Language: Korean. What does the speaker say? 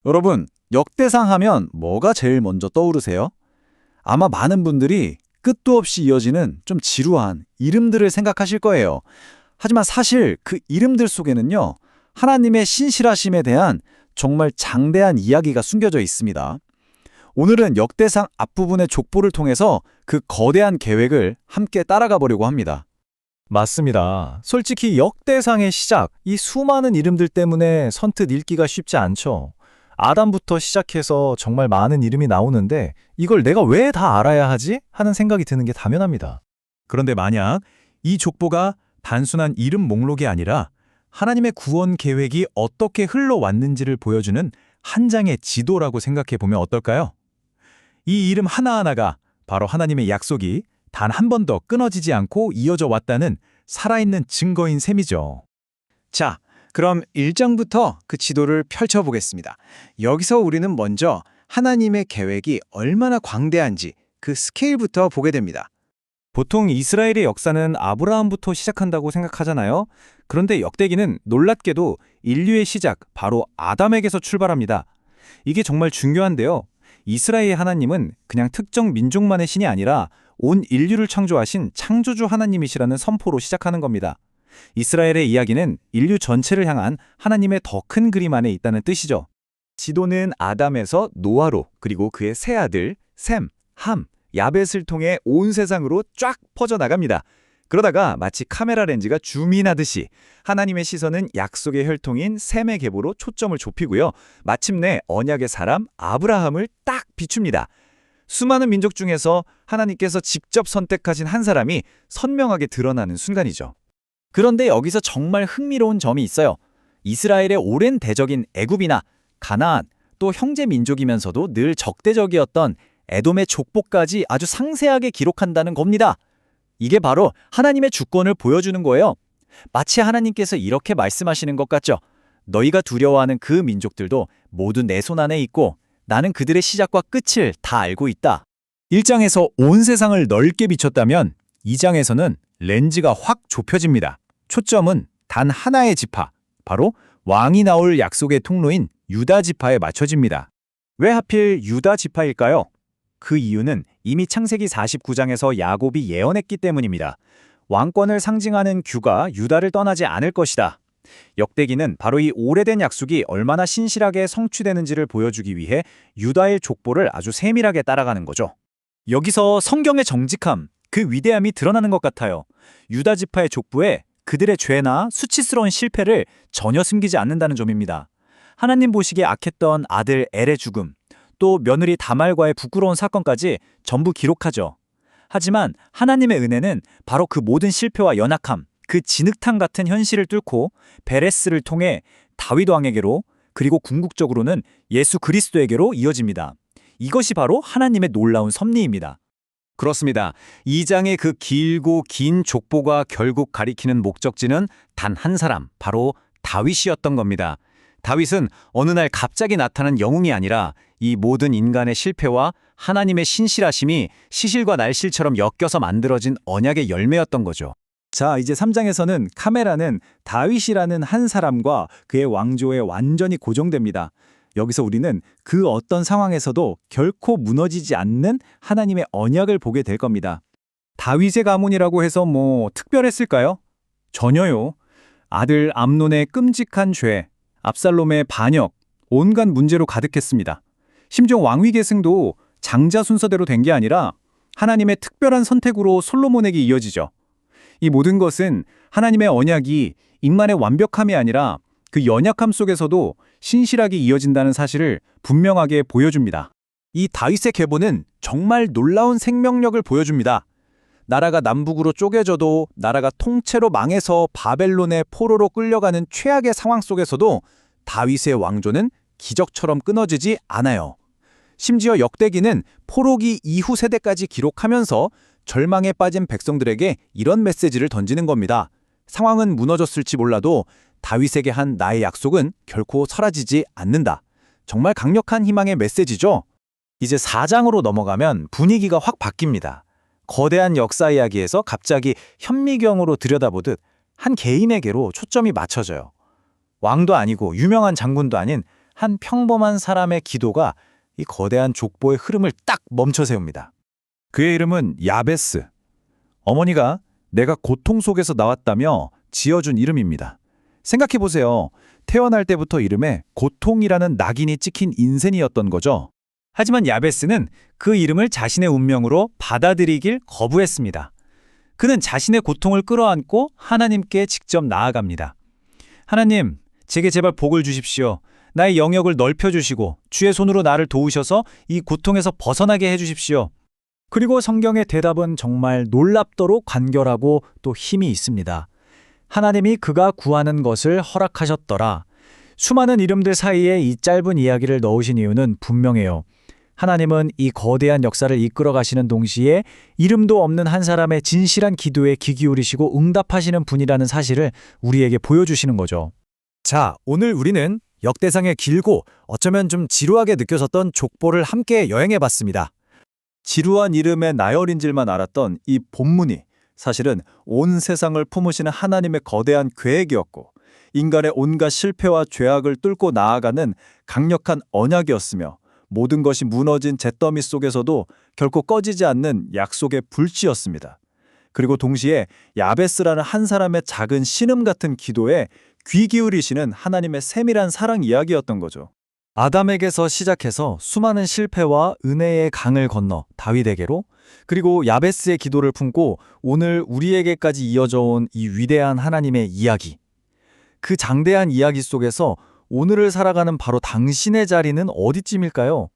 여러분, 역대상 하면 뭐가 제일 먼저 떠오르세요? 아마 많은 분들이 끝도 없이 이어지는 좀 지루한 이름들을 생각하실 거예요. 하지만 사실 그 이름들 속에는요, 하나님의 신실하심에 대한 정말 장대한 이야기가 숨겨져 있습니다. 오늘은 역대상 앞부분의 족보를 통해서 그 거대한 계획을 함께 따라가 보려고 합니다. 맞습니다. 솔직히 역대상의 시작, 이 수많은 이름들 때문에 선뜻 읽기가 쉽지 않죠. 아담부터 시작해서 정말 많은 이름이 나오는데 이걸 내가 왜 다 알아야 하지? 하는 생각이 드는 게 당연합니다. 그런데 만약 이 족보가 단순한 이름 목록이 아니라 하나님의 구원 계획이 어떻게 흘러왔는지를 보여주는 한 장의 지도라고 생각해 보면 어떨까요? 이 이름 하나하나가 바로 하나님의 약속이 단 한 번도 끊어지지 않고 이어져 왔다는 살아있는 증거인 셈이죠. 자, 그럼 1장부터 그 지도를 펼쳐보겠습니다. 여기서 우리는 먼저 하나님의 계획이 얼마나 광대한지 그 스케일부터 보게 됩니다. 보통 이스라엘의 역사는 아브라함부터 시작한다고 생각하잖아요. 그런데 역대기는 놀랍게도 인류의 시작, 바로 아담에게서 출발합니다. 이게 정말 중요한데요. 이스라엘의 하나님은 그냥 특정 민족만의 신이 아니라 온 인류를 창조하신 창조주 하나님이시라는 선포로 시작하는 겁니다. 이스라엘의 이야기는 인류 전체를 향한 하나님의 더 큰 그림 안에 있다는 뜻이죠. 지도는 아담에서 노아로 그리고 그의 세 아들 셈, 함, 야벳을 통해 온 세상으로 쫙 퍼져나갑니다. 그러다가 마치 카메라 렌즈가 줌인하듯이 하나님의 시선은 약속의 혈통인 셈의 계보로 초점을 좁히고요. 마침내 언약의 사람 아브라함을 딱 비춥니다. 수많은 민족 중에서 하나님께서 직접 선택하신 한 사람이 선명하게 드러나는 순간이죠. 그런데 여기서 정말 흥미로운 점이 있어요. 이스라엘의 오랜 대적인 애굽이나 가나안, 또 형제 민족이면서도 늘 적대적이었던 에돔의 족보까지 아주 상세하게 기록한다는 겁니다. 이게 바로 하나님의 주권을 보여주는 거예요. 마치 하나님께서 이렇게 말씀하시는 것 같죠. 너희가 두려워하는 그 민족들도 모두 내 손 안에 있고 나는 그들의 시작과 끝을 다 알고 있다. 1장에서 온 세상을 넓게 비췄다면 2장에서는 렌즈가 확 좁혀집니다. 초점은 단 하나의 지파, 바로 왕이 나올 약속의 통로인 유다 지파에 맞춰집니다. 왜 하필 유다 지파일까요? 그 이유는 이미 창세기 49장에서 야곱이 예언했기 때문입니다. 왕권을 상징하는 규가 유다를 떠나지 않을 것이다. 역대기는 바로 이 오래된 약속이 얼마나 신실하게 성취되는지를 보여주기 위해 유다의 족보를 아주 세밀하게 따라가는 거죠. 여기서 성경의 정직함, 그 위대함이 드러나는 것 같아요. 유다 지파의 족보에 그들의 죄나 수치스러운 실패를 전혀 숨기지 않는다는 점입니다. 하나님 보시기에 악했던 아들 엘의 죽음, 또 며느리 다말과의 부끄러운 사건까지 전부 기록하죠. 하지만 하나님의 은혜는 바로 그 모든 실패와 연약함, 그 진흙탕 같은 현실을 뚫고 베레스를 통해 다윗 왕에게로, 그리고 궁극적으로는 예수 그리스도에게로 이어집니다. 이것이 바로 하나님의 놀라운 섭리입니다. 그렇습니다. 2장의 그 길고 긴 족보가 결국 가리키는 목적지는 단 한 사람, 바로 다윗이었던 겁니다. 다윗은 어느 날 갑자기 나타난 영웅이 아니라 이 모든 인간의 실패와 하나님의 신실하심이 시실과 날실처럼 엮여서 만들어진 언약의 열매였던 거죠. 자, 이제 3장에서는 카메라는 다윗이라는 한 사람과 그의 왕조에 완전히 고정됩니다. 여기서 우리는 그 어떤 상황에서도 결코 무너지지 않는 하나님의 언약을 보게 될 겁니다. 다윗의 가문이라고 해서 뭐 특별했을까요? 전혀요. 아들 암논의 끔찍한 죄, 압살롬의 반역, 온갖 문제로 가득했습니다. 심지어 왕위 계승도 장자 순서대로 된 게 아니라 하나님의 특별한 선택으로 솔로몬에게 이어지죠. 이 모든 것은 하나님의 언약이 인간의 완벽함이 아니라 그 연약함 속에서도 신실하게 이어진다는 사실을 분명하게 보여줍니다. 이 다윗의 계보는 정말 놀라운 생명력을 보여줍니다. 나라가 남북으로 쪼개져도 나라가 통째로 망해서 바벨론의 포로로 끌려가는 최악의 상황 속에서도 다윗의 왕조는 기적처럼 끊어지지 않아요. 심지어 역대기는 포로기 이후 세대까지 기록하면서 절망에 빠진 백성들에게 이런 메시지를 던지는 겁니다. 상황은 무너졌을지 몰라도 다윗에게 한 나의 약속은 결코 사라지지 않는다. 정말 강력한 희망의 메시지죠. 이제 4장으로 넘어가면 분위기가 확 바뀝니다. 거대한 역사 이야기에서 갑자기 현미경으로 들여다보듯 한 개인에게로 초점이 맞춰져요. 왕도 아니고 유명한 장군도 아닌 한 평범한 사람의 기도가 이 거대한 족보의 흐름을 딱 멈춰 세웁니다. 그의 이름은 야베스. 어머니가 내가 고통 속에서 나왔다며 지어준 이름입니다. 생각해보세요. 태어날 때부터 이름에 고통이라는 낙인이 찍힌 인생이었던 거죠. 하지만 야베스는 그 이름을 자신의 운명으로 받아들이길 거부했습니다. 그는 자신의 고통을 끌어안고 하나님께 직접 나아갑니다. 하나님, 제게 제발 복을 주십시오. 나의 영역을 넓혀주시고 주의 손으로 나를 도우셔서 이 고통에서 벗어나게 해주십시오. 그리고 성경의 대답은 정말 놀랍도록 간결하고 또 힘이 있습니다. 하나님이 그가 구하는 것을 허락하셨더라. 수많은 이름들 사이에 이 짧은 이야기를 넣으신 이유는 분명해요. 하나님은 이 거대한 역사를 이끌어 가시는 동시에 이름도 없는 한 사람의 진실한 기도에 귀 기울이시고 응답하시는 분이라는 사실을 우리에게 보여주시는 거죠. 자, 오늘 우리는 역대상의 길고 어쩌면 좀 지루하게 느껴졌던 족보를 함께 여행해봤습니다. 지루한 이름의 나열인줄만 알았던 이 본문이 사실은 온 세상을 품으시는 하나님의 거대한 계획이었고 인간의 온갖 실패와 죄악을 뚫고 나아가는 강력한 언약이었으며 모든 것이 무너진 잿더미 속에서도 결코 꺼지지 않는 약속의 불씨였습니다. 그리고 동시에 야베스라는 한 사람의 작은 신음 같은 기도에 귀 기울이시는 하나님의 세밀한 사랑 이야기였던 거죠. 아담에게서 시작해서 수많은 실패와 은혜의 강을 건너 다윗에게로, 그리고 야베스의 기도를 품고 오늘 우리에게까지 이어져 온 이 위대한 하나님의 이야기. 그 장대한 이야기 속에서 오늘을 살아가는 바로 당신의 자리는 어디쯤일까요?